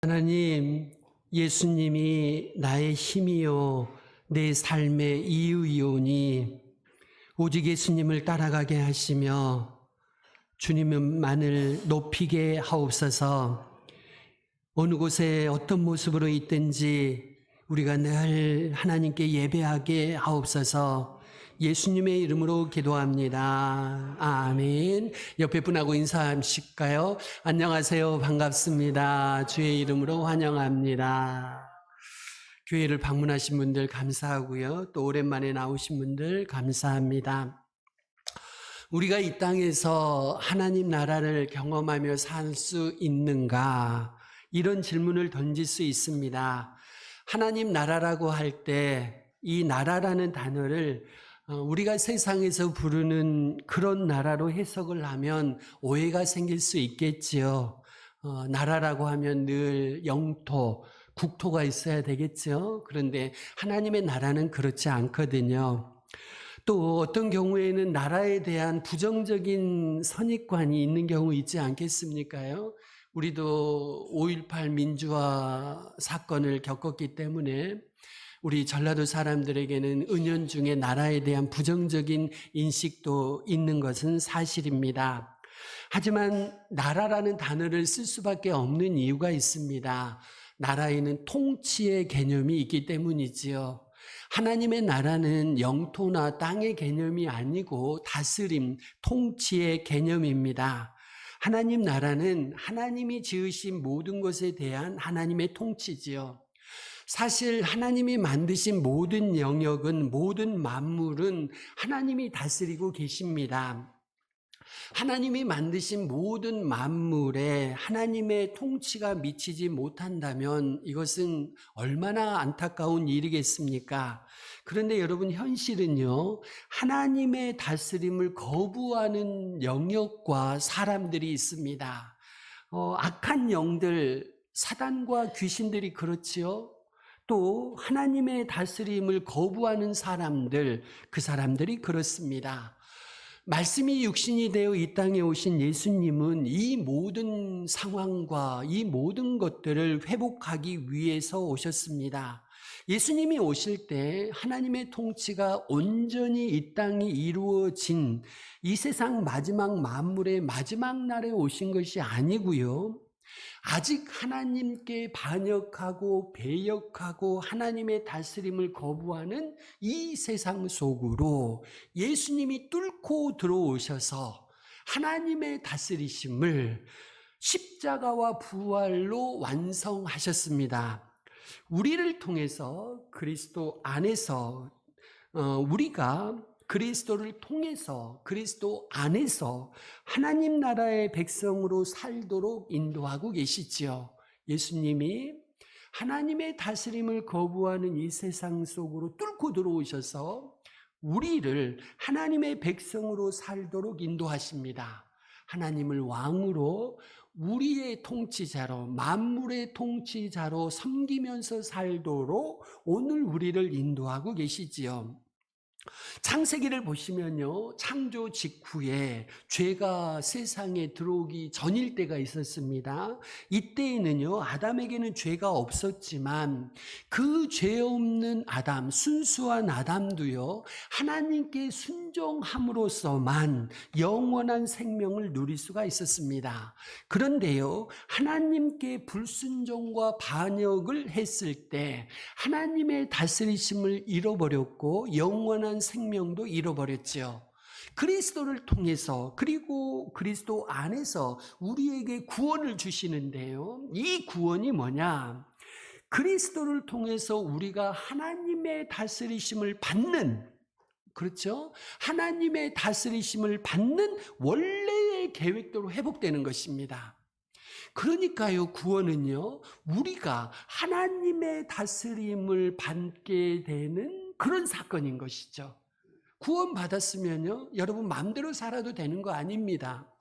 하나님, 예수님이 나의 힘이요 내 삶의 이유이오니 오직 예수님을 따라가게 하시며 주님만을 높이게 하옵소서. 어느 곳에 어떤 모습으로 있든지 우리가 늘 하나님께 예배하게 하옵소서. 예수님의 이름으로 기도합니다. 아멘. 옆에 분하고 인사하실까요? 안녕하세요. 반갑습니다. 주의 이름으로 환영합니다. 교회를 방문하신 분들 감사하고요. 또 오랜만에 나오신 분들 감사합니다. 우리가 이 땅에서 하나님 나라를 경험하며 살 수 있는가? 이런 질문을 던질 수 있습니다. 하나님 나라라고 할 때 이 나라라는 단어를 우리가 세상에서 부르는 그런 나라로 해석을 하면 오해가 생길 수 있겠지요. 나라라고 하면 늘 영토, 국토가 있어야 되겠죠. 그런데 하나님의 나라는 그렇지 않거든요. 또 어떤 경우에는 나라에 대한 부정적인 선입관이 있는 경우 있지 않겠습니까요? 우리도 5.18 민주화 사건을 겪었기 때문에 우리 전라도 사람들에게는 은연중에 나라에 대한 부정적인 인식도 있는 것은 사실입니다. 하지만 나라라는 단어를 쓸 수밖에 없는 이유가 있습니다. 나라에는 통치의 개념이 있기 때문이지요. 하나님의 나라는 영토나 땅의 개념이 아니고 다스림, 통치의 개념입니다. 하나님 나라는 하나님이 지으신 모든 것에 대한 하나님의 통치지요. 사실 하나님이 만드신 모든 영역은, 모든 만물은 하나님이 다스리고 계십니다. 하나님이 만드신 모든 만물에 하나님의 통치가 미치지 못한다면 이것은 얼마나 안타까운 일이겠습니까? 그런데 여러분, 현실은요, 하나님의 다스림을 거부하는 영역과 사람들이 있습니다. 악한 영들, 사단과 귀신들이 그렇지요. 또 하나님의 다스림을 거부하는 사람들, 그 사람들이 그렇습니다. 말씀이 육신이 되어 이 땅에 오신 예수님은 이 모든 상황과 이 모든 것들을 회복하기 위해서 오셨습니다. 예수님이 오실 때 하나님의 통치가 온전히 이 땅에 이루어진 이 세상 마지막 만물의 마지막 날에 오신 것이 아니고요. 아직 하나님께 반역하고 배역하고 하나님의 다스림을 거부하는 이 세상 속으로 예수님이 뚫고 들어오셔서 하나님의 다스리심을 십자가와 부활로 완성하셨습니다. 우리를 통해서 그리스도 안에서 우리가 그리스도를 통해서 그리스도 안에서 하나님 나라의 백성으로 살도록 인도하고 계시지요. 예수님이 하나님의 다스림을 거부하는 이 세상 속으로 뚫고 들어오셔서 우리를 하나님의 백성으로 살도록 인도하십니다. 하나님을 왕으로 우리의 통치자로, 만물의 통치자로 섬기면서 살도록 오늘 우리를 인도하고 계시지요. 창세기를 보시면요, 창조 직후에 죄가 세상에 들어오기 전일 때가 있었습니다. 이때에는요, 아담에게는 죄가 없었지만 그 죄 없는 아담, 순수한 아담도요, 하나님께 순종함으로써만 영원한 생명을 누릴 수가 있었습니다. 그런데요, 하나님께 불순종과 반역을 했을 때 하나님의 다스리심을 잃어버렸고 영원한 생명도 잃어버렸죠. 그리스도를 통해서, 그리고 그리스도 안에서 우리에게 구원을 주시는데요. 이 구원이 뭐냐? 그리스도를 통해서 우리가 하나님의 다스리심을 받는, 그렇죠? 하나님의 다스리심을 받는 원래의 계획대로 회복되는 것입니다. 그러니까요, 구원은요, 우리가 하나님의 다스림을 받게 되는 그런 사건인 것이죠. 구원 받았으면요, 여러분 마음대로 살아도 되는 거 아닙니다.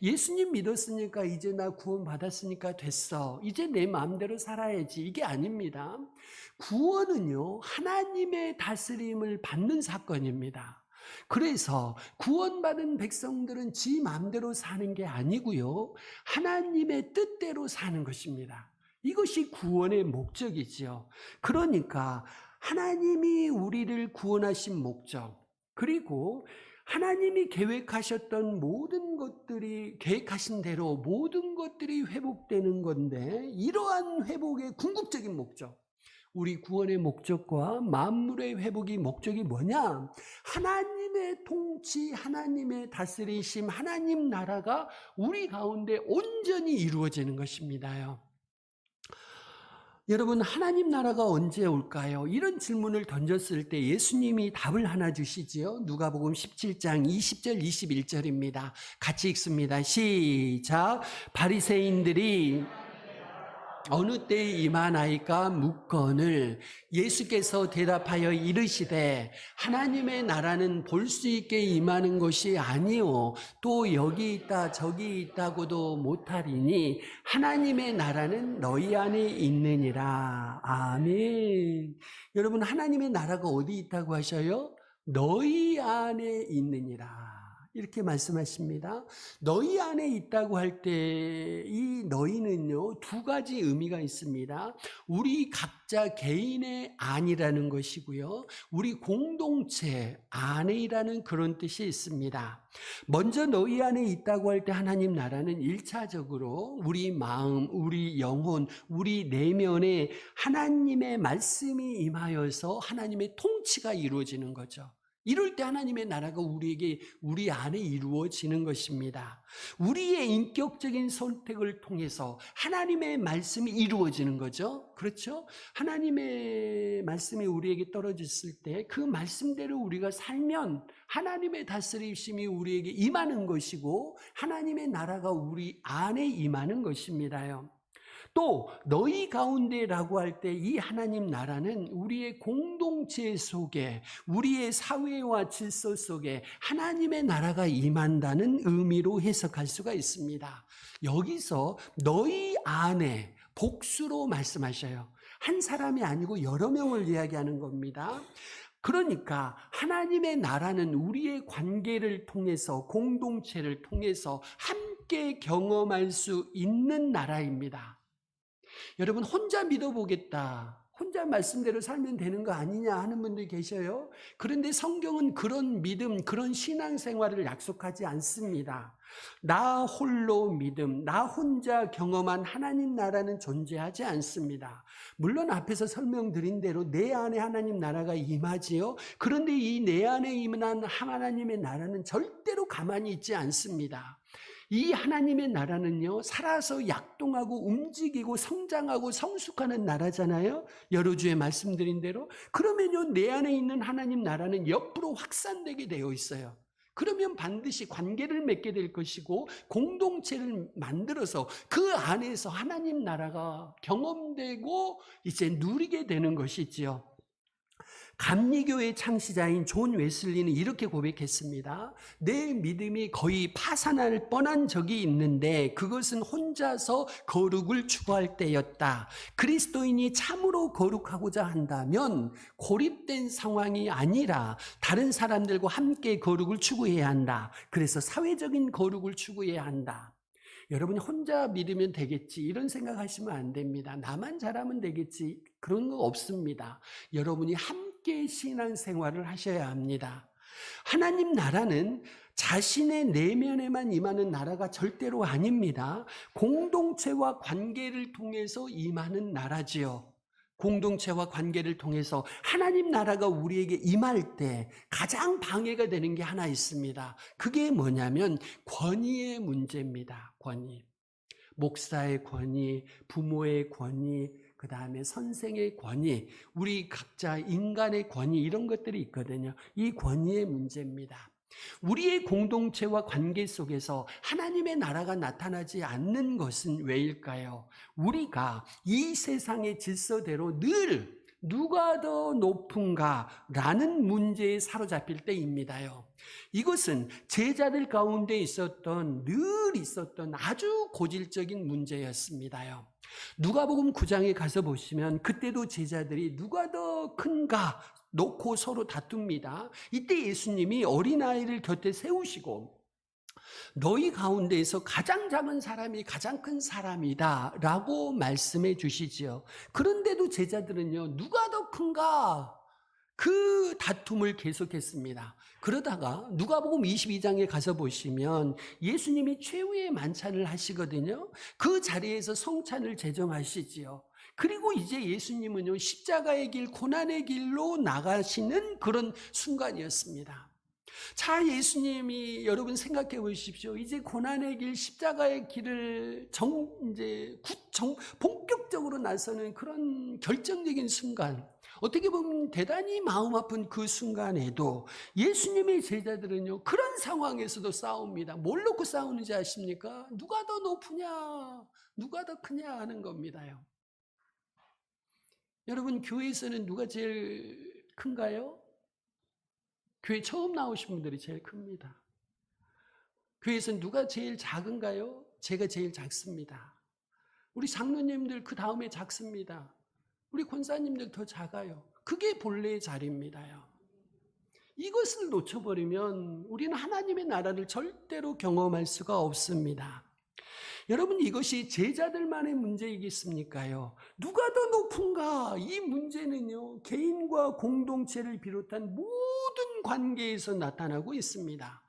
예수님 믿었으니까 이제 나 구원 받았으니까 됐어, 이제 내 마음대로 살아야지, 이게 아닙니다. 구원은요, 하나님의 다스림을 받는 사건입니다. 그래서 구원받은 백성들은 지 마음대로 사는 게 아니고요, 하나님의 뜻대로 사는 것입니다. 이것이 구원의 목적이지요. 그러니까 하나님이 우리를 구원하신 목적, 그리고 하나님이 계획하셨던 모든 것들이, 계획하신 대로 모든 것들이 회복되는 건데, 이러한 회복의 궁극적인 목적, 우리 구원의 목적과 만물의 회복의 목적이 뭐냐? 하나님의 통치, 하나님의 다스리심, 하나님 나라가 우리 가운데 온전히 이루어지는 것입니다요. 여러분, 하나님 나라가 언제 올까요? 이런 질문을 던졌을 때 예수님이 답을 하나 주시지요. 누가복음 17장 20절 21절입니다. 같이 읽습니다. 시작. 바리새인들이 어느 때에 임하나이까 묻거늘 예수께서 대답하여 이르시되 하나님의 나라는 볼 수 있게 임하는 것이 아니오 또 여기 있다 저기 있다고도 못하리니 하나님의 나라는 너희 안에 있느니라. 아멘. 여러분, 하나님의 나라가 어디 있다고 하셔요? 너희 안에 있느니라. 이렇게 말씀하십니다. 너희 안에 있다고 할 때 이 너희는요, 두 가지 의미가 있습니다. 우리 각자 개인의 안이라는 것이고요, 우리 공동체 안에라는 그런 뜻이 있습니다. 먼저 너희 안에 있다고 할 때 하나님 나라는 1차적으로 우리 마음, 우리 영혼, 우리 내면에 하나님의 말씀이 임하여서 하나님의 통치가 이루어지는 거죠. 이럴 때 하나님의 나라가 우리 안에 이루어지는 것입니다. 우리의 인격적인 선택을 통해서 하나님의 말씀이 이루어지는 거죠. 그렇죠? 하나님의 말씀이 우리에게 떨어졌을 때 그 말씀대로 우리가 살면 하나님의 다스리심이 우리에게 임하는 것이고 하나님의 나라가 우리 안에 임하는 것입니다요. 또 너희 가운데라고 할 때 이 하나님 나라는 우리의 공동체 속에, 우리의 사회와 질서 속에 하나님의 나라가 임한다는 의미로 해석할 수가 있습니다. 여기서 너희 안에 복수로 말씀하셔요. 한 사람이 아니고 여러 명을 이야기하는 겁니다. 그러니까 하나님의 나라는 우리의 관계를 통해서, 공동체를 통해서 함께 경험할 수 있는 나라입니다. 여러분, 혼자 믿어보겠다, 혼자 말씀대로 살면 되는 거 아니냐 하는 분들이 계셔요. 그런데 성경은 그런 믿음, 그런 신앙생활을 약속하지 않습니다. 나 홀로 믿음, 나 혼자 경험한 하나님 나라는 존재하지 않습니다. 물론 앞에서 설명드린 대로 내 안에 하나님 나라가 임하지요. 그런데 이 내 안에 임한 하나님의 나라는 절대로 가만히 있지 않습니다. 이 하나님의 나라는요, 살아서 약동하고 움직이고 성장하고 성숙하는 나라잖아요. 여러 주에 말씀드린 대로. 그러면요, 내 안에 있는 하나님 나라는 옆으로 확산되게 되어 있어요. 그러면 반드시 관계를 맺게 될 것이고 공동체를 만들어서 그 안에서 하나님 나라가 경험되고 이제 누리게 되는 것이지요. 감리교의 창시자인 존 웨슬리는 이렇게 고백했습니다. 내 믿음이 거의 파산할 뻔한 적이 있는데 그것은 혼자서 거룩을 추구할 때였다. 그리스도인이 참으로 거룩하고자 한다면 고립된 상황이 아니라 다른 사람들과 함께 거룩을 추구해야 한다. 그래서 사회적인 거룩을 추구해야 한다. 여러분이 혼자 믿으면 되겠지 이런 생각하시면 안 됩니다. 나만 잘하면 되겠지 그런 거 없습니다. 여러분이 함께 신앙생활을 하셔야 합니다. 하나님 나라는 자신의 내면에만 임하는 나라가 절대로 아닙니다. 공동체와 관계를 통해서 임하는 나라지요. 공동체와 관계를 통해서 하나님 나라가 우리에게 임할 때 가장 방해가 되는 게 하나 있습니다. 그게 뭐냐면 권위의 문제입니다. 권위. 목사의 권위, 부모의 권위, 그 다음에 선생의 권위, 우리 각자 인간의 권위 이런 것들이 있거든요. 이 권위의 문제입니다. 우리의 공동체와 관계 속에서 하나님의 나라가 나타나지 않는 것은 왜일까요? 우리가 이 세상의 질서대로 늘 누가 더 높은가 라는 문제에 사로잡힐 때입니다요. 이것은 제자들 가운데 늘 있었던 아주 고질적인 문제였습니다요. 누가복음 9장에 가서 보시면 그때도 제자들이 누가 더 큰가 놓고 서로 다툽니다. 이때 예수님이 어린아이를 곁에 세우시고 너희 가운데에서 가장 작은 사람이 가장 큰 사람이다 라고 말씀해 주시지요. 그런데도 제자들은요, 누가 더 큰가? 그 다툼을 계속했습니다. 그러다가 누가복음 22장에 가서 보시면 예수님이 최후의 만찬을 하시거든요. 그 자리에서 성찬을 제정하시지요. 그리고 이제 예수님은요, 십자가의 길, 고난의 길로 나가시는 그런 순간이었습니다. 자, 예수님이 여러분 생각해 보십시오. 이제 고난의 길, 십자가의 길을 본격적으로 나서는 그런 결정적인 순간, 어떻게 보면 대단히 마음 아픈 그 순간에도 예수님의 제자들은요, 그런 상황에서도 싸웁니다. 뭘 놓고 싸우는지 아십니까? 누가 더 높으냐, 누가 더 크냐 하는 겁니다요. 여러분, 교회에서는 누가 제일 큰가요? 교회 처음 나오신 분들이 제일 큽니다. 교회에서는 누가 제일 작은가요? 제가 제일 작습니다. 우리 장로님들 그 다음에 작습니다. 우리 권사님들 더 작아요. 그게 본래의 자리입니다요. 이것을 놓쳐버리면 우리는 하나님의 나라를 절대로 경험할 수가 없습니다. 여러분, 이것이 제자들만의 문제이겠습니까요? 누가 더 높은가? 이 문제는요, 개인과 공동체를 비롯한 모든 관계에서 나타나고 있습니다.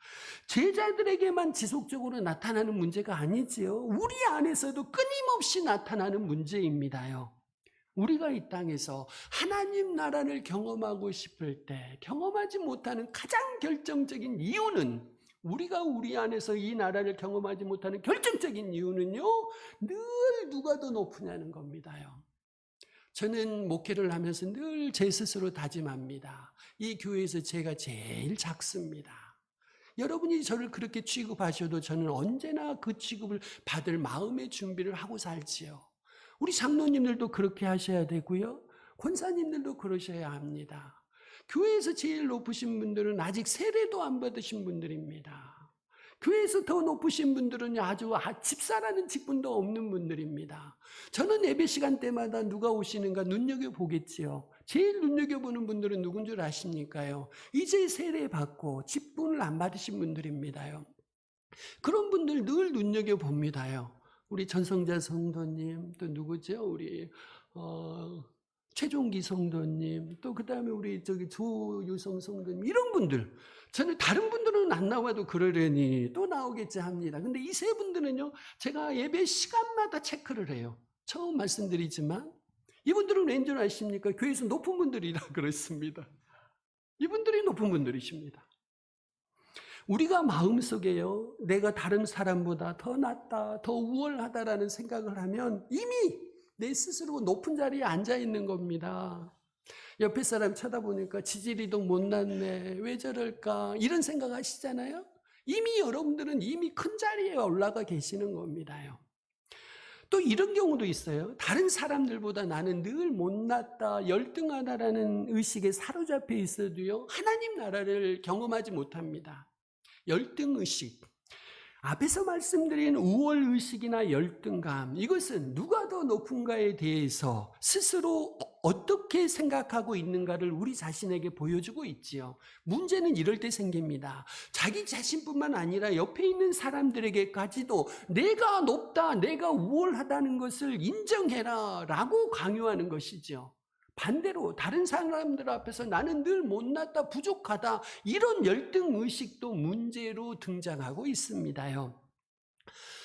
제자들에게만 지속적으로 나타나는 문제가 아니지요. 우리 안에서도 끊임없이 나타나는 문제입니다요. 우리가 이 땅에서 하나님 나라를 경험하고 싶을 때 경험하지 못하는 가장 결정적인 이유는, 우리가 우리 안에서 이 나라를 경험하지 못하는 결정적인 이유는요, 늘 누가 더 높으냐는 겁니다요. 저는 목회를 하면서 늘 제 스스로 다짐합니다. 이 교회에서 제가 제일 작습니다. 여러분이 저를 그렇게 취급하셔도 저는 언제나 그 취급을 받을 마음의 준비를 하고 살지요. 우리 장로님들도 그렇게 하셔야 되고요. 권사님들도 그러셔야 합니다. 교회에서 제일 높으신 분들은 아직 세례도 안 받으신 분들입니다. 교회에서 더 높으신 분들은 아주 집사라는 직분도 없는 분들입니다. 저는 예배 시간 때마다 누가 오시는가 눈여겨보겠지요. 제일 눈여겨보는 분들은 누군 줄 아십니까요? 이제 세례 받고 직분을 안 받으신 분들입니다요. 그런 분들 늘 눈여겨봅니다요. 우리 전성자 성도님, 또 누구죠? 우리 최종기 성도님, 또 그 다음에 우리 조유성 성도님, 이런 분들. 저는 다른 분들은 안 나와도 그러려니 또 나오겠지 합니다. 근데 이 세 분들은요, 제가 예배 시간마다 체크를 해요. 처음 말씀드리지만, 이분들은 왠 줄 아십니까? 교회에서 높은 분들이라 그랬습니다. 이분들이 높은 분들이십니다. 우리가 마음속에요, 내가 다른 사람보다 더 낫다, 더 우월하다라는 생각을 하면 이미 내 스스로 높은 자리에 앉아 있는 겁니다. 옆에 사람 쳐다보니까 지지리도 못났네, 왜 저럴까, 이런 생각 하시잖아요. 이미 여러분들은 이미 큰 자리에 올라가 계시는 겁니다요. 또 이런 경우도 있어요. 다른 사람들보다 나는 늘 못났다, 열등하다라는 의식에 사로잡혀 있어도요, 하나님 나라를 경험하지 못합니다. 열등의식, 앞에서 말씀드린 우월의식이나 열등감, 이것은 누가 더 높은가에 대해서 스스로 어떻게 생각하고 있는가를 우리 자신에게 보여주고 있지요. 문제는 이럴 때 생깁니다. 자기 자신뿐만 아니라 옆에 있는 사람들에게까지도 내가 높다, 내가 우월하다는 것을 인정해라 라고 강요하는 것이죠. 반대로 다른 사람들 앞에서 나는 늘 못났다, 부족하다, 이런 열등의식도 문제로 등장하고 있습니다요.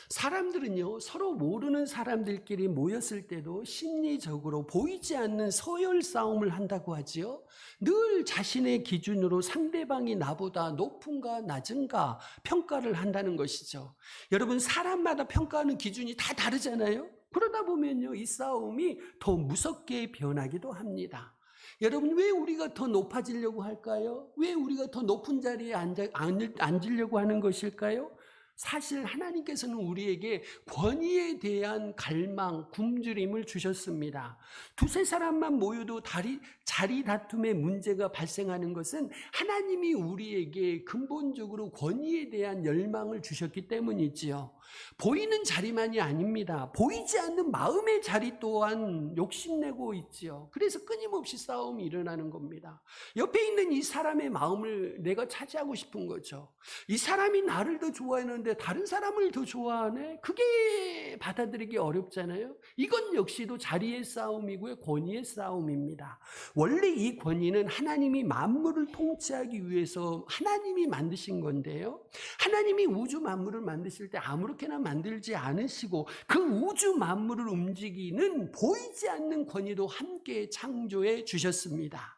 사람들은요, 서로 모르는 사람들끼리 모였을 때도 심리적으로 보이지 않는 서열 싸움을 한다고 하지요. 늘 자신의 기준으로 상대방이 나보다 높은가 낮은가 평가를 한다는 것이죠. 여러분, 사람마다 평가하는 기준이 다 다르잖아요. 그러다 보면요, 이 싸움이 더 무섭게 변하기도 합니다. 여러분, 왜 우리가 더 높아지려고 할까요? 왜 우리가 더 높은 자리에 앉으려고 하는 것일까요? 사실 하나님께서는 우리에게 권위에 대한 갈망, 굶주림을 주셨습니다. 두세 사람만 모여도 자리 다툼의 문제가 발생하는 것은 하나님이 우리에게 근본적으로 권위에 대한 열망을 주셨기 때문이지요. 보이는 자리만이 아닙니다. 보이지 않는 마음의 자리 또한 욕심내고 있지요. 그래서 끊임없이 싸움이 일어나는 겁니다. 옆에 있는 이 사람의 마음을 내가 차지하고 싶은 거죠. 이 사람이 나를 더 좋아하는데 다른 사람을 더 좋아하네? 그게 받아들이기 어렵잖아요. 이건 역시도 자리의 싸움이고요. 권위의 싸움입니다. 원래 이 권위는 하나님이 만물을 통치하기 위해서 하나님이 만드신 건데요. 하나님이 우주 만물을 만드실 때 아무렇게나 만들지 않으시고 그 우주 만물을 움직이는 보이지 않는 권위도 함께 창조해 주셨습니다.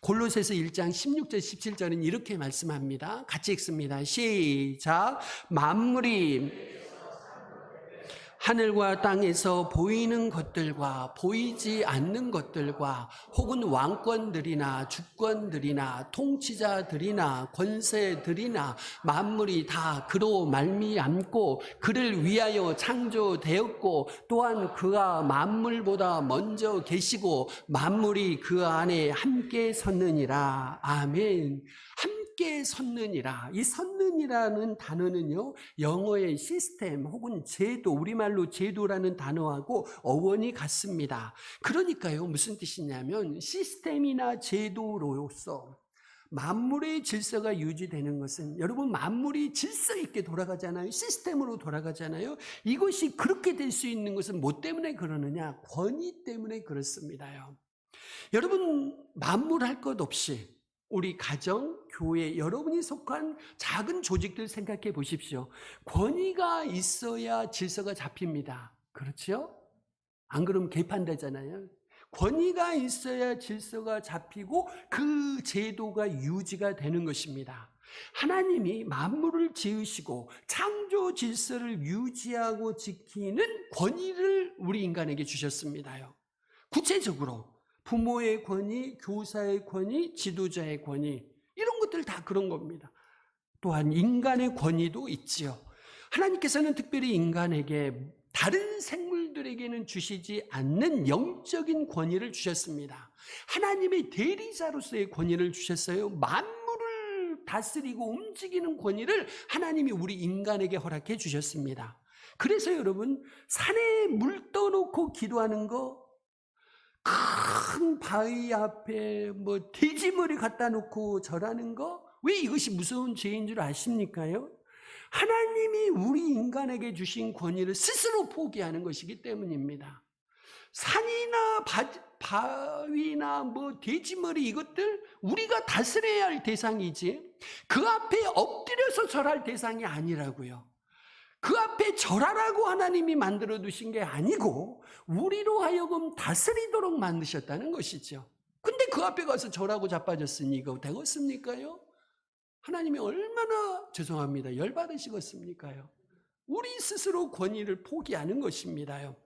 골로새서 1장 16절 17절은 이렇게 말씀합니다. 같이 읽습니다. 시작. 만물이 하늘과 땅에서 보이는 것들과 보이지 않는 것들과 혹은 왕권들이나 주권들이나 통치자들이나 권세들이나 만물이 다 그로 말미암고 그를 위하여 창조되었고 또한 그가 만물보다 먼저 계시고 만물이 그 안에 함께 섰느니라. 아멘. 함께 섰느니라. 이 섰느니라는 단어는요, 영어의 시스템 혹은 제도, 우리말로 제도라는 단어하고 어원이 같습니다. 그러니까요, 무슨 뜻이냐면 시스템이나 제도로서 만물의 질서가 유지되는 것은, 여러분, 만물이 질서 있게 돌아가잖아요. 시스템으로 돌아가잖아요. 이것이 그렇게 될 수 있는 것은 뭐 때문에 그러느냐? 권위 때문에 그렇습니다요. 여러분, 만물할 것 없이 우리 가정, 교회, 여러분이 속한 작은 조직들 생각해 보십시오. 권위가 있어야 질서가 잡힙니다. 그렇죠? 안 그러면 개판되잖아요. 권위가 있어야 질서가 잡히고 그 제도가 유지가 되는 것입니다. 하나님이 만물을 지으시고 창조 질서를 유지하고 지키는 권위를 우리 인간에게 주셨습니다요. 구체적으로 부모의 권위, 교사의 권위, 지도자의 권위, 이런 것들 다 그런 겁니다. 또한 인간의 권위도 있지요. 하나님께서는 특별히 인간에게 다른 생물들에게는 주시지 않는 영적인 권위를 주셨습니다. 하나님의 대리자로서의 권위를 주셨어요. 만물을 다스리고 움직이는 권위를 하나님이 우리 인간에게 허락해 주셨습니다. 그래서 여러분, 산에 물 떠놓고 기도하는 거, 큰 바위 앞에 돼지머리 갖다 놓고 절하는 거, 왜 이것이 무서운 죄인 줄 아십니까요? 하나님이 우리 인간에게 주신 권위를 스스로 포기하는 것이기 때문입니다. 산이나 바위나 돼지머리, 이것들 우리가 다스려야 할 대상이지 그 앞에 엎드려서 절할 대상이 아니라고요. 그 앞에 절하라고 하나님이 만들어 두신 게 아니고 우리로 하여금 다스리도록 만드셨다는 것이죠. 근데 그 앞에 가서 절하고 자빠졌으니 이거 되겠습니까요? 하나님이 얼마나 죄송합니다. 열받으시겠습니까요? 우리 스스로 권위를 포기하는 것입니다요.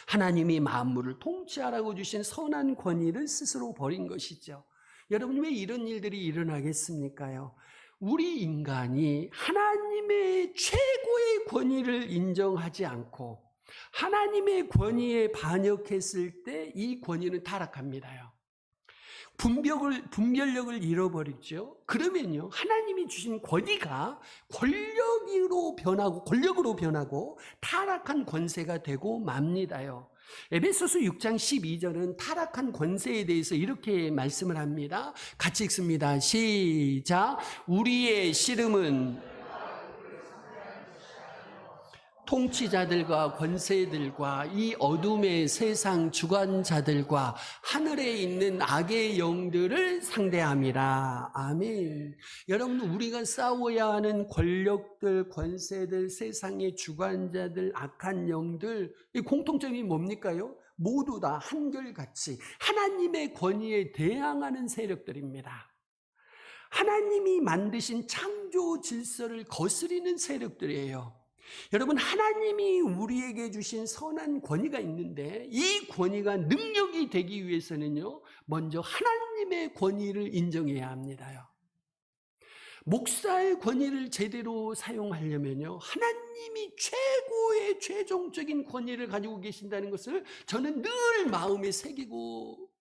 하나님이 만물을 통치하라고 주신 선한 권위를 스스로 버린 것이죠. 여러분, 왜 이런 일들이 일어나겠습니까요? 우리 인간이 하나님의 최고의 권위를 인정하지 않고 하나님의 권위에 반역했을 때 이 권위는 타락합니다요. 분별력을 잃어버리죠. 그러면요, 하나님이 주신 권위가 권력으로 변하고 타락한 권세가 되고 맙니다요. 에베소서 6장 12절은 타락한 권세에 대해서 이렇게 말씀을 합니다. 같이 읽습니다. 시작. 우리의 씨름은 통치자들과 권세들과 이 어둠의 세상 주관자들과 하늘에 있는 악의 영들을 상대함이라. 아멘. 여러분, 우리가 싸워야 하는 권력들, 권세들, 세상의 주관자들, 악한 영들, 이 공통점이 뭡니까요? 모두 다 한결같이 하나님의 권위에 대항하는 세력들입니다. 하나님이 만드신 창조 질서를 거스리는 세력들이에요. 여러분, 하나님이 우리에게 주신 선한 권위가 있는데 이 권위가 능력이 되기 위해서는요, 먼저 하나님의 권위를 인정해야 합니다요. 목사의 권위를 제대로 사용하려면요, 하나님이 최고의 최종적인 권위를 가지고 계신다는 것을 저는 늘 마음에 새기고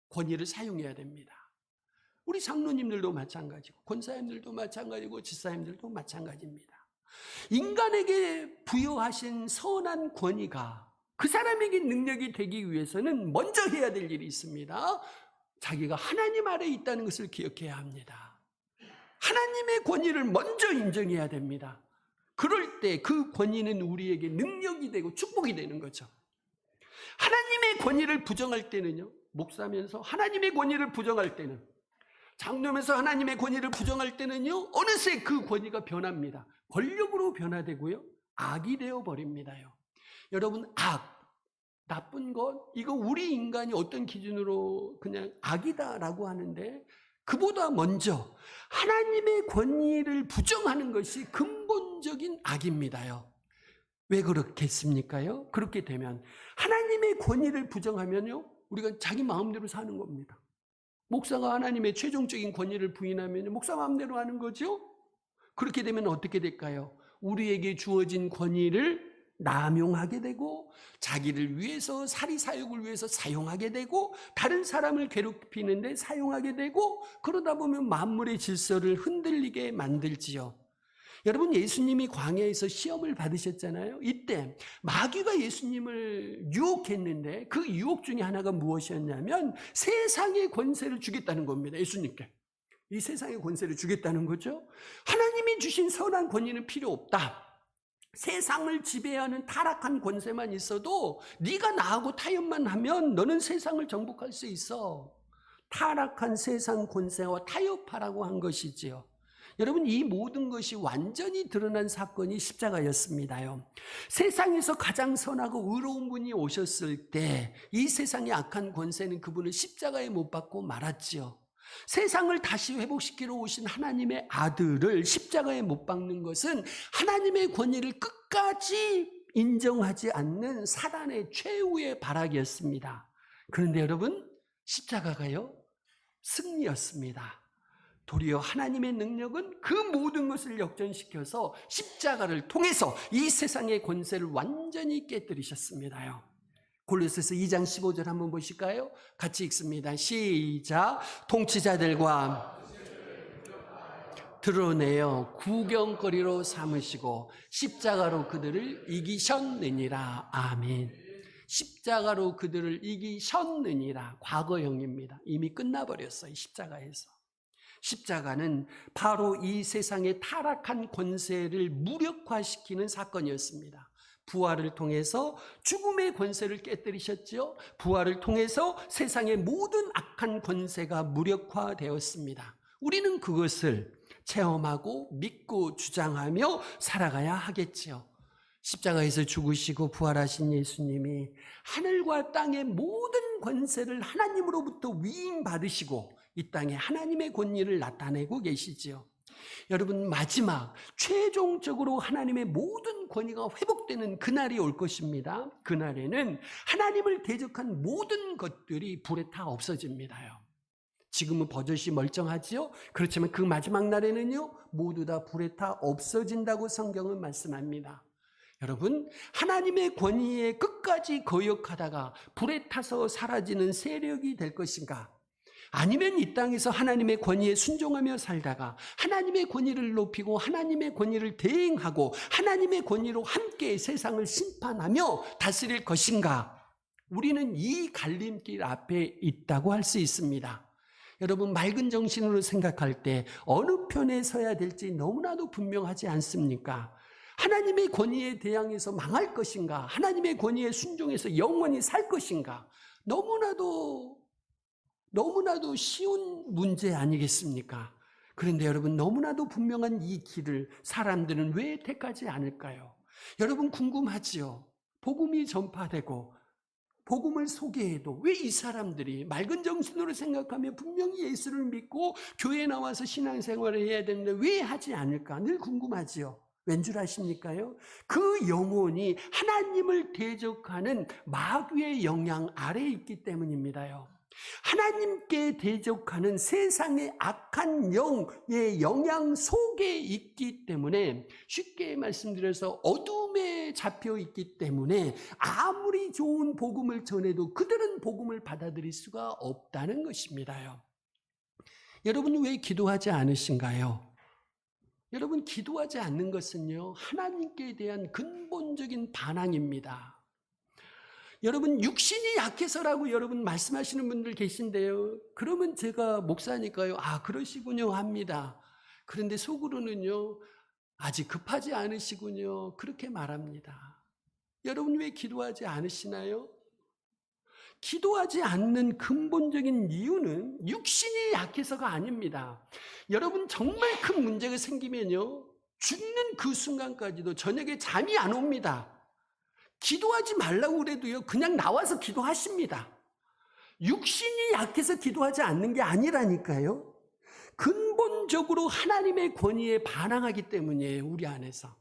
권위를 사용해야 됩니다. 우리 장로님들도 마찬가지고 권사님들도 마찬가지고 집사님들도 마찬가지입니다. 인간에게 부여하신 선한 권위가 그 사람에게 능력이 되기 위해서는 먼저 해야 될 일이 있습니다. 자기가 하나님 아래에 있다는 것을 기억해야 합니다. 하나님의 권위를 먼저 인정해야 됩니다. 그럴 때 그 권위는 우리에게 능력이 되고 축복이 되는 거죠. 하나님의 권위를 부정할 때는요, 목사면서 하나님의 권위를 부정할 때는, 장로면서 하나님의 권위를 부정할 때는요, 어느새 그 권위가 변합니다. 권력으로 변화되고요, 악이 되어버립니다요. 여러분, 나쁜 것, 이거 우리 인간이 어떤 기준으로 그냥 악이다라고 하는데, 그보다 먼저 하나님의 권위를 부정하는 것이 근본적인 악입니다요. 왜 그렇겠습니까요? 그렇게 되면 하나님의 권위를 부정하면요, 우리가 자기 마음대로 사는 겁니다. 목사가 하나님의 최종적인 권위를 부인하면 목사 마음대로 하는 거죠. 그렇게 되면 어떻게 될까요? 우리에게 주어진 권위를 남용하게 되고, 자기를 위해서, 사리사욕을 위해서 사용하게 되고, 다른 사람을 괴롭히는데 사용하게 되고, 그러다 보면 만물의 질서를 흔들리게 만들지요. 여러분, 예수님이 광야에서 시험을 받으셨잖아요. 이때 마귀가 예수님을 유혹했는데 그 유혹 중에 하나가 무엇이었냐면 세상의 권세를 주겠다는 겁니다. 예수님께 이 세상의 권세를 주겠다는 거죠. 하나님이 주신 선한 권위는 필요 없다. 세상을 지배하는 타락한 권세만 있어도 네가 나하고 타협만 하면 너는 세상을 정복할 수 있어. 타락한 세상 권세와 타협하라고 한 것이지요. 여러분, 이 모든 것이 완전히 드러난 사건이 십자가였습니다요. 세상에서 가장 선하고 의로운 분이 오셨을 때 이 세상의 악한 권세는 그분을 십자가에 못 박고 말았지요. 세상을 다시 회복시키러 오신 하나님의 아들을 십자가에 못 박는 것은 하나님의 권위를 끝까지 인정하지 않는 사단의 최후의 발악이었습니다. 그런데 여러분, 십자가가요, 승리였습니다. 도리어 하나님의 능력은 그 모든 것을 역전시켜서 십자가를 통해서 이 세상의 권세를 완전히 깨뜨리셨습니다요. 골로새서 2장 15절 한번 보실까요? 같이 읽습니다. 시작. 통치자들과 드러내어 구경거리로 삼으시고 십자가로 그들을 이기셨느니라. 아멘. 십자가로 그들을 이기셨느니라. 과거형입니다. 이미 끝나버렸어요. 십자가에서. 십자가는 바로 이 세상의 타락한 권세를 무력화시키는 사건이었습니다. 부활을 통해서 죽음의 권세를 깨뜨리셨죠. 부활을 통해서 세상의 모든 악한 권세가 무력화되었습니다. 우리는 그것을 체험하고 믿고 주장하며 살아가야 하겠지요. 십자가에서 죽으시고 부활하신 예수님이 하늘과 땅의 모든 권세를 하나님으로부터 위임받으시고 이 땅에 하나님의 권위를 나타내고 계시지요. 여러분, 마지막 최종적으로 하나님의 모든 권위가 회복되는 그날이 올 것입니다. 그날에는 하나님을 대적한 모든 것들이 불에 타 없어집니다요. 지금은 버젓이 멀쩡하지요. 그렇지만 그 마지막 날에는요, 모두 다 불에 타 없어진다고 성경은 말씀합니다. 여러분, 하나님의 권위에 끝까지 거역하다가 불에 타서 사라지는 세력이 될 것인가? 아니면 이 땅에서 하나님의 권위에 순종하며 살다가 하나님의 권위를 높이고 하나님의 권위를 대행하고 하나님의 권위로 함께 세상을 심판하며 다스릴 것인가? 우리는 이 갈림길 앞에 있다고 할 수 있습니다. 여러분, 맑은 정신으로 생각할 때 어느 편에 서야 될지 너무나도 분명하지 않습니까? 하나님의 권위에 대항해서 망할 것인가? 하나님의 권위에 순종해서 영원히 살 것인가? 너무나도 쉬운 문제 아니겠습니까? 그런데 여러분, 너무나도 분명한 이 길을 사람들은 왜 택하지 않을까요? 여러분, 궁금하지요? 복음이 전파되고 복음을 소개해도 왜 이 사람들이 맑은 정신으로 생각하며 분명히 예수를 믿고 교회에 나와서 신앙생활을 해야 되는데 왜 하지 않을까? 늘 궁금하지요. 왠 줄 아십니까요? 그 영혼이 하나님을 대적하는 마귀의 영향 아래에 있기 때문입니다요. 하나님께 대적하는 세상의 악한 영의 영향 속에 있기 때문에, 쉽게 말씀드려서 어둠에 잡혀 있기 때문에 아무리 좋은 복음을 전해도 그들은 복음을 받아들일 수가 없다는 것입니다요. 여러분, 왜 기도하지 않으신가요? 여러분, 기도하지 않는 것은요, 하나님께 대한 근본적인 반항입니다. 여러분, 육신이 약해서라고 여러분 말씀하시는 분들 계신데요. 그러면 제가 목사니까요, 아, 그러시군요 합니다. 그런데 속으로는요, 아직 급하지 않으시군요, 그렇게 말합니다. 여러분, 왜 기도하지 않으시나요? 기도하지 않는 근본적인 이유는 육신이 약해서가 아닙니다. 여러분, 정말 큰 문제가 생기면요, 죽는 그 순간까지도 저녁에 잠이 안 옵니다. 기도하지 말라고 그래도요, 그냥 나와서 기도하십니다. 육신이 약해서 기도하지 않는 게 아니라니까요. 근본적으로 하나님의 권위에 반항하기 때문이에요, 우리 안에서.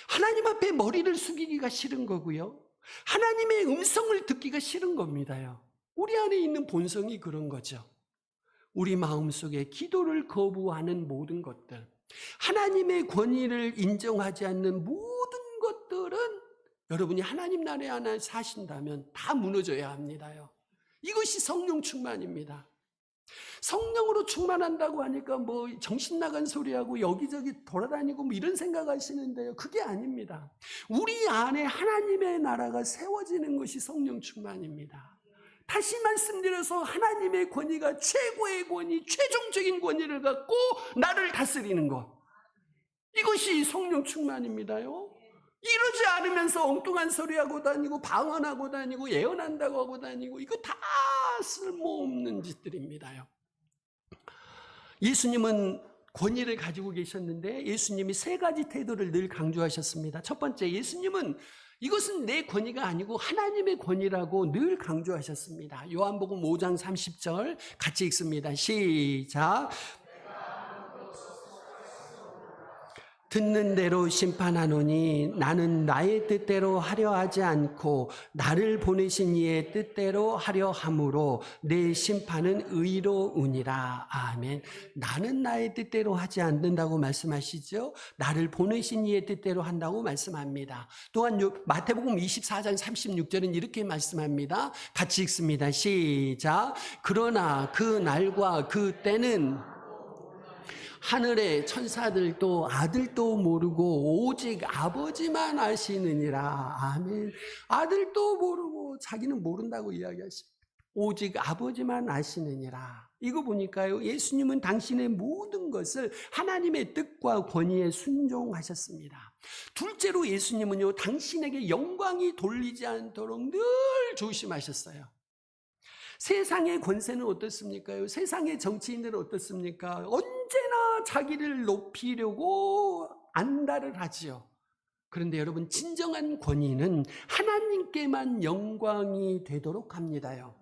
하나님 앞에 머리를 숙이기가 싫은 거고요. 하나님의 음성을 듣기가 싫은 겁니다요. 우리 안에 있는 본성이 그런 거죠. 우리 마음속에 기도를 거부하는 모든 것들, 하나님의 권위를 인정하지 않는 모든 것들은 여러분이 하나님 나라에 하나 사신다면 다 무너져야 합니다요. 이것이 성령 충만입니다. 성령으로 충만한다고 하니까 뭐 정신 나간 소리하고 여기저기 돌아다니고 뭐 이런 생각하시는데요, 그게 아닙니다. 우리 안에 하나님의 나라가 세워지는 것이 성령 충만입니다. 다시 말씀드려서 하나님의 권위가 최고의 권위, 최종적인 권위를 갖고 나를 다스리는 것, 이것이 성령 충만입니다요. 이러지 않으면서 엉뚱한 소리하고 다니고 방언하고 다니고 예언한다고 하고 다니고, 이거 다 쓸모없는 짓들입니다요. 예수님은 권위를 가지고 계셨는데 예수님이 세 가지 태도를 늘 강조하셨습니다. 첫 번째, 예수님은 이것은 내 권위가 아니고 하나님의 권위라고 늘 강조하셨습니다. 요한복음 5장 30절 같이 읽습니다. 시작. 듣는 대로 심판하노니 나는 나의 뜻대로 하려 하지 않고 나를 보내신 이의 뜻대로 하려 함으로 내 심판은 의로우니라. 아멘. 나는 나의 뜻대로 하지 않는다고 말씀하시죠. 나를 보내신 이의 뜻대로 한다고 말씀합니다. 또한 마태복음 24장 36절은 이렇게 말씀합니다. 같이 읽습니다. 시작. 그러나 그 날과 그 때는 하늘의 천사들도 아들도 모르고 오직 아버지만 아시느니라. 아멘. 아들도 모르고 자기는 모른다고 이야기하십니다. 오직 아버지만 아시느니라. 이거 보니까요, 예수님은 당신의 모든 것을 하나님의 뜻과 권위에 순종하셨습니다. 둘째로 예수님은요, 당신에게 영광이 돌리지 않도록 늘 조심하셨어요. 세상의 권세는 어떻습니까? 세상의 정치인들은 어떻습니까? 언제나 자기를 높이려고 안달을 하지요. 그런데 여러분, 진정한 권위는 하나님께만 영광이 되도록 합니다요.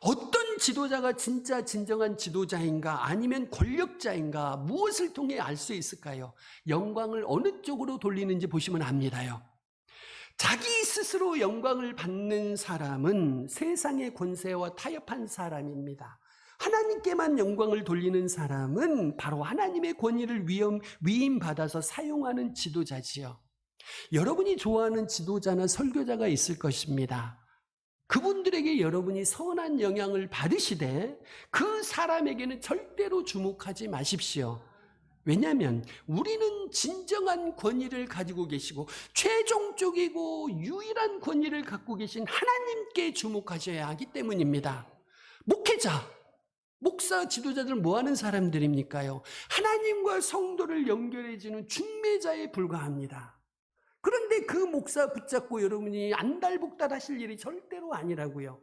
어떤 지도자가 진짜 진정한 지도자인가, 아니면 권력자인가, 무엇을 통해 알 수 있을까요? 영광을 어느 쪽으로 돌리는지 보시면 압니다요. 자기 스스로 영광을 받는 사람은 세상의 권세와 타협한 사람입니다. 하나님께만 영광을 돌리는 사람은 바로 하나님의 권위를 위임받아서 사용하는 지도자지요. 여러분이 좋아하는 지도자나 설교자가 있을 것입니다. 그분들에게 여러분이 선한 영향을 받으시되 그 사람에게는 절대로 주목하지 마십시오. 왜냐하면 우리는 진정한 권위를 가지고 계시고 최종적이고 유일한 권위를 갖고 계신 하나님께 주목하셔야 하기 때문입니다. 목회자, 목사, 지도자들 뭐 하는 사람들입니까요? 하나님과 성도를 연결해주는 중매자에 불과합니다. 그런데 그 목사 붙잡고 여러분이 안달복달 하실 일이 절대로 아니라고요.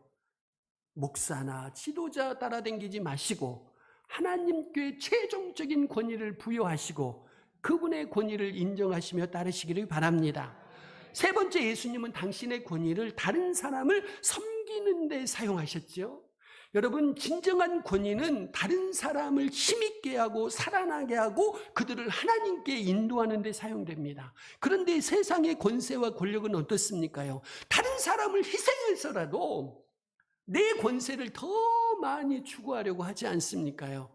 목사나 지도자 따라다니지 마시고 하나님께 최종적인 권위를 부여하시고 그분의 권위를 인정하시며 따르시기를 바랍니다. 세 번째, 예수님은 당신의 권위를 다른 사람을 섬기는 데 사용하셨죠. 여러분, 진정한 권위는 다른 사람을 힘있게 하고 살아나게 하고 그들을 하나님께 인도하는 데 사용됩니다. 그런데 세상의 권세와 권력은 어떻습니까요? 다른 사람을 희생해서라도 내 권세를 더 많이 추구하려고 하지 않습니까요?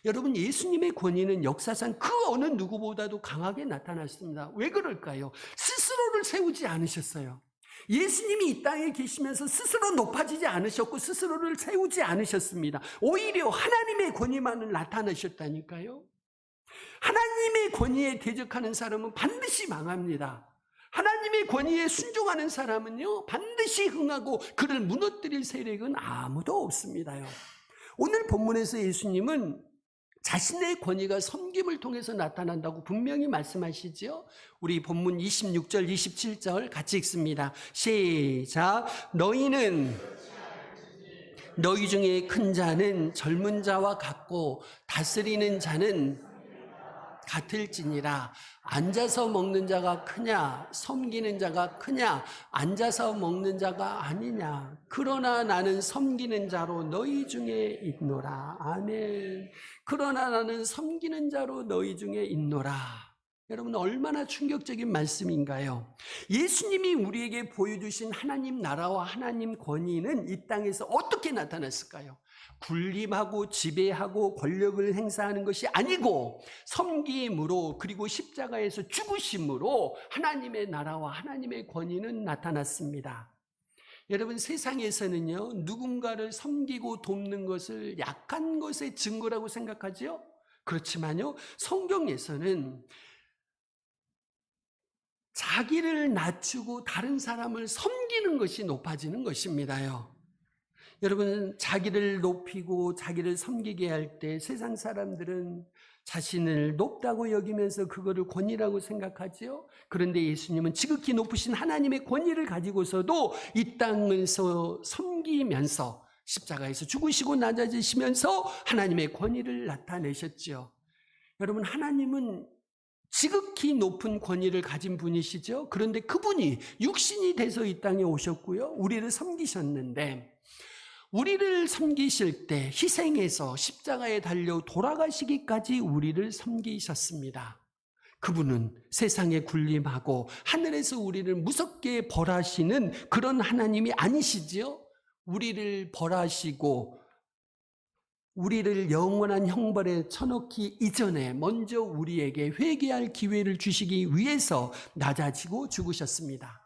여러분, 예수님의 권위는 역사상 그 어느 누구보다도 강하게 나타났습니다. 왜 그럴까요? 스스로를 세우지 않으셨어요. 예수님이 이 땅에 계시면서 스스로 높아지지 않으셨고 스스로를 세우지 않으셨습니다. 오히려 하나님의 권위만을 나타내셨다니까요. 하나님의 권위에 대적하는 사람은 반드시 망합니다. 하나님의 권위에 순종하는 사람은요, 반드시 흥하고 그를 무너뜨릴 세력은 아무도 없습니다요. 오늘 본문에서 예수님은 자신의 권위가 섬김을 통해서 나타난다고 분명히 말씀하시죠. 우리 본문 26절, 27절 같이 읽습니다. 시작. 너희 중에 큰 자는 젊은 자와 같고 다스리는 자는 같을지니라. 앉아서 먹는 자가 크냐 섬기는 자가 크냐, 앉아서 먹는 자가 아니냐. 그러나 나는 섬기는 자로 너희 중에 있노라. 아멘. 그러나 나는 섬기는 자로 너희 중에 있노라. 여러분, 얼마나 충격적인 말씀인가요? 예수님이 우리에게 보여주신 하나님 나라와 하나님 권위는 이 땅에서 어떻게 나타났을까요? 군림하고 지배하고 권력을 행사하는 것이 아니고 섬김으로, 그리고 십자가에서 죽으심으로 하나님의 나라와 하나님의 권위는 나타났습니다. 여러분, 세상에서는요, 누군가를 섬기고 돕는 것을 약한 것의 증거라고 생각하죠? 그렇지만요, 성경에서는 자기를 낮추고 다른 사람을 섬기는 것이 높아지는 것입니다요. 여러분, 자기를 높이고 자기를 섬기게 할 때 세상 사람들은 자신을 높다고 여기면서 그거를 권위라고 생각하지요. 그런데 예수님은 지극히 높으신 하나님의 권위를 가지고서도 이 땅에서 섬기면서 십자가에서 죽으시고 낮아지시면서 하나님의 권위를 나타내셨죠. 여러분, 하나님은 지극히 높은 권위를 가진 분이시죠. 그런데 그분이 육신이 돼서 이 땅에 오셨고요, 우리를 섬기셨는데, 우리를 섬기실 때 희생해서 십자가에 달려 돌아가시기까지 우리를 섬기셨습니다. 그분은 세상에 군림하고 하늘에서 우리를 무섭게 벌하시는 그런 하나님이 아니시지요. 우리를 벌하시고 우리를 영원한 형벌에 쳐넣기 이전에 먼저 우리에게 회개할 기회를 주시기 위해서 낮아지고 죽으셨습니다.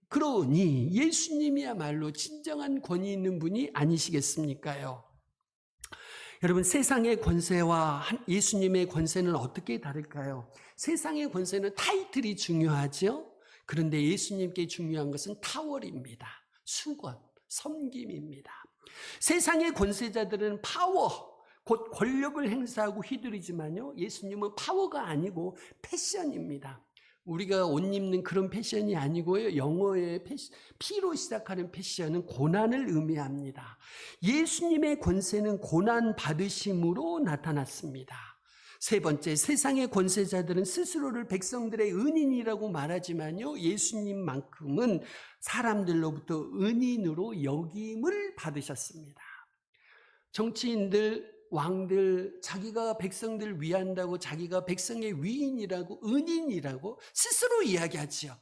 그러니 예수님이야말로 진정한 권위 있는 분이 아니시겠습니까요? 여러분, 세상의 권세와 예수님의 권세는 어떻게 다를까요? 세상의 권세는 타이틀이 중요하죠. 그런데 예수님께 중요한 것은 타월입니다. 수건, 섬김입니다. 세상의 권세자들은 파워, 곧 권력을 행사하고 휘두르지만요, 예수님은 파워가 아니고 패션입니다. 우리가 옷 입는 그런 패션이 아니고요, 영어의 P로 시작하는 패션은 고난을 의미합니다. 예수님의 권세는 고난 받으심으로 나타났습니다. 세 번째, 세상의 권세자들은 스스로를 백성들의 은인이라고 말하지만요, 예수님만큼은 사람들로부터 은인으로 여김을 받으셨습니다. 정치인들, 왕들, 자기가 백성들을 위한다고, 자기가 백성의 위인이라고, 은인이라고 스스로 이야기하지요.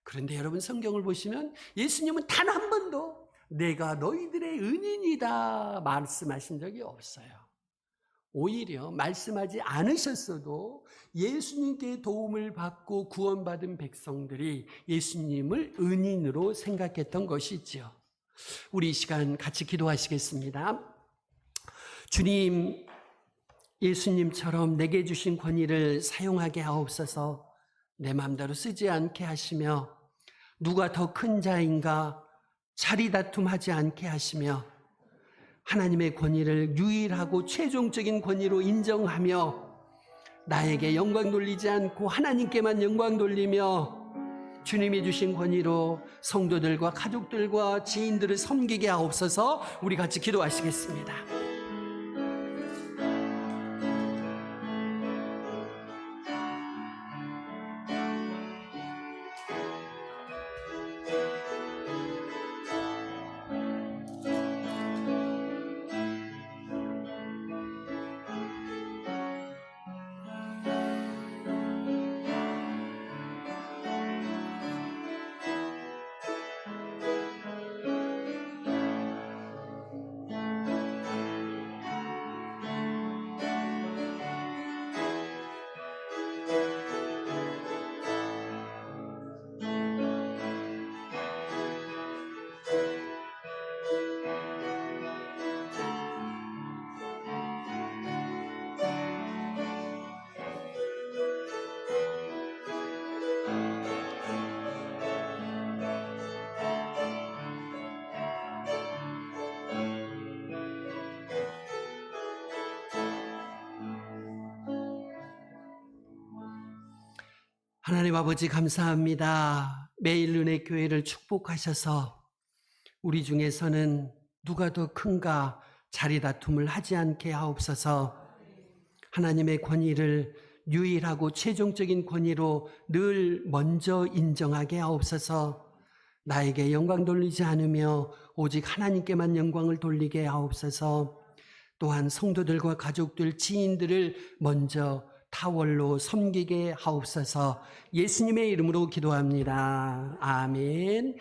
그런데 여러분, 성경을 보시면 예수님은 단 한 번도 내가 너희들의 은인이다 말씀하신 적이 없어요. 오히려 말씀하지 않으셨어도 예수님께 도움을 받고 구원받은 백성들이 예수님을 은인으로 생각했던 것이지요. 우리 이 시간 같이 기도하시겠습니다. 주님, 예수님처럼 내게 주신 권위를 사용하게 하옵소서. 내 마음대로 쓰지 않게 하시며, 누가 더 큰 자인가 자리 다툼하지 않게 하시며, 하나님의 권위를 유일하고 최종적인 권위로 인정하며, 나에게 영광 돌리지 않고 하나님께만 영광 돌리며, 주님이 주신 권위로 성도들과 가족들과 지인들을 섬기게 하옵소서. 우리 같이 기도하시겠습니다. 하나님 아버지 감사합니다. 매일 은혜 교회를 축복하셔서 우리 중에서는 누가 더 큰가 자리 다툼을 하지 않게 하옵소서. 하나님의 권위를 유일하고 최종적인 권위로 늘 먼저 인정하게 하옵소서. 나에게 영광 돌리지 않으며 오직 하나님께만 영광을 돌리게 하옵소서. 또한 성도들과 가족들, 지인들을 먼저 타월로 섬기게 하옵소서. 예수님의 이름으로 기도합니다. 아멘.